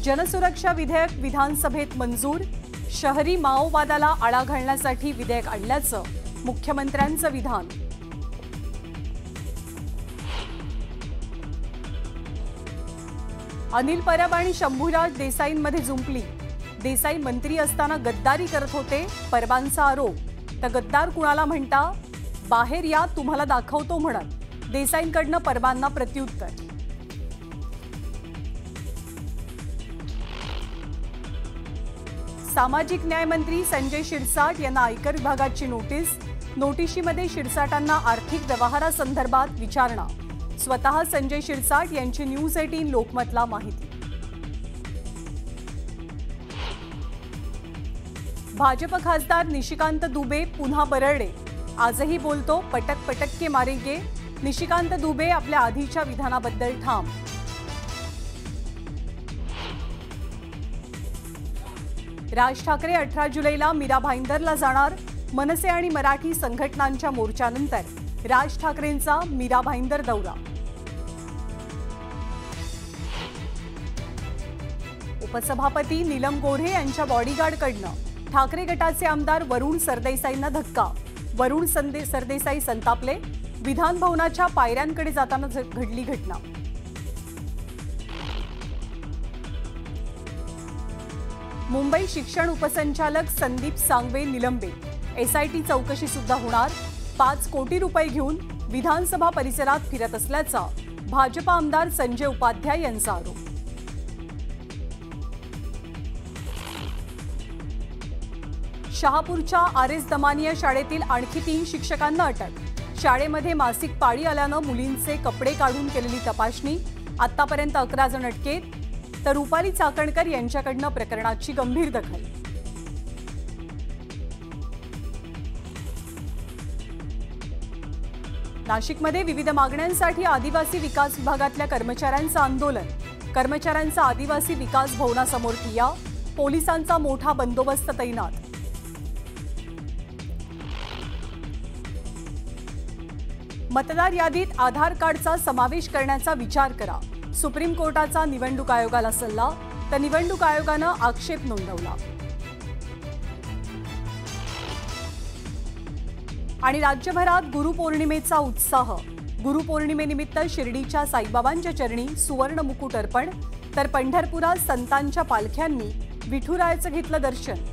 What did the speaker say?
जनसुरक्षा विधेयक विधानसभेत मंजूर। शहरी माओवादाला आळा घालण्यासाठी विधेयक आणल्याचं मुख्यमंत्र्यांचं विधान। अनिल परब आणि शंभूराज देसाईंमध्ये जुंपली। देसाई मंत्री असताना गद्दारी करत होते, परबांचा आरोप। तर गद्दार कुणाला म्हणता, बाहेर या तुम्हाला दाखवतो म्हणत देसाईंकडनं परबांना प्रत्युत्तर। सामाजिक न्याय मंत्री संजय शिरसाट यांना आयकर विभागाची नोटीस। नोटिशीमध्ये शिरसाटांना आर्थिक व्यवहारासंदर्भात विचारणा। स्वतः संजय शिरसाट यांची न्यूज 18 लोकमतला माहिती। भाजप खासदार निशिकांत दुबे पुन्हा बरळले। आजही बोलतो, पटक पटक के मारेंगे। निशिकांत दुबे आपल्या आधीच्या विधानाबद्दल ठाम। राज ठाकरे 18 जुलैला मीरा भाईंदरला जाणार। मनसे आणि मराठी संघटनांच्या मोर्चानंतर राज ठाकरेंचा मीरा भाईंदर दौरा। उपसभापती नीलम गोऱ्हे यांच्या बॉडीगार्डकडनं ठाकरे गटाचे आमदार वरुण सरदेसाईंना धक्का। वरुण सरदेसाई संतापले। विधान भवनाच्या पायऱ्यांकडे जाताना घडली घटना। मुंबई शिक्षण उपसंचालक संदीप सांगवे निलंबित। एसआयटी चौकशी सुद्धा होणार। 5 कोटी रुपये घेऊन विधानसभा परिसरात फिरत असल्याचा भाजप आमदार संजय उपाध्याय यांचा आरोप। शहापूरच्या आरएस दमानिया शाळेतील आणखी 3 शिक्षकांना अटक। शाळेमध्ये मासिक पाळी आल्यानं मुलींचे कपडे काढून केलेली तपासणी। आतापर्यंत 11 जण अटकेत, तर रुपाली चाकणकर यांच्याकडनं प्रकरणाची गंभीर दखल। नाशिकमध्ये विविध मागण्यांसाठी आदिवासी विकास विभागातल्या कर्मचाऱ्यांचं आंदोलन। कर्मचाऱ्यांचा आदिवासी विकास भवनासमोर ठिय्या। पोलिसांचा मोठा बंदोबस्त तैनात। मतदार यादीत आधार कार्डचा समावेश करण्याचा विचार करा। सुप्रीम कोर्टाचा निवडणूक आयोगाला सल्ला, तर निवडणूक आयोगानं आक्षेप नोंदवला। आणि राज्यभरात गुरुपौर्णिमेचा उत्साह। गुरुपौर्णिमेनिमित्त शिर्डीच्या साईबाबांच्या चरणी सुवर्ण मुकुट अर्पण, तर पंढरपुरात संतांच्या पालख्यांनी विठुरायाचं घेतलं दर्शन।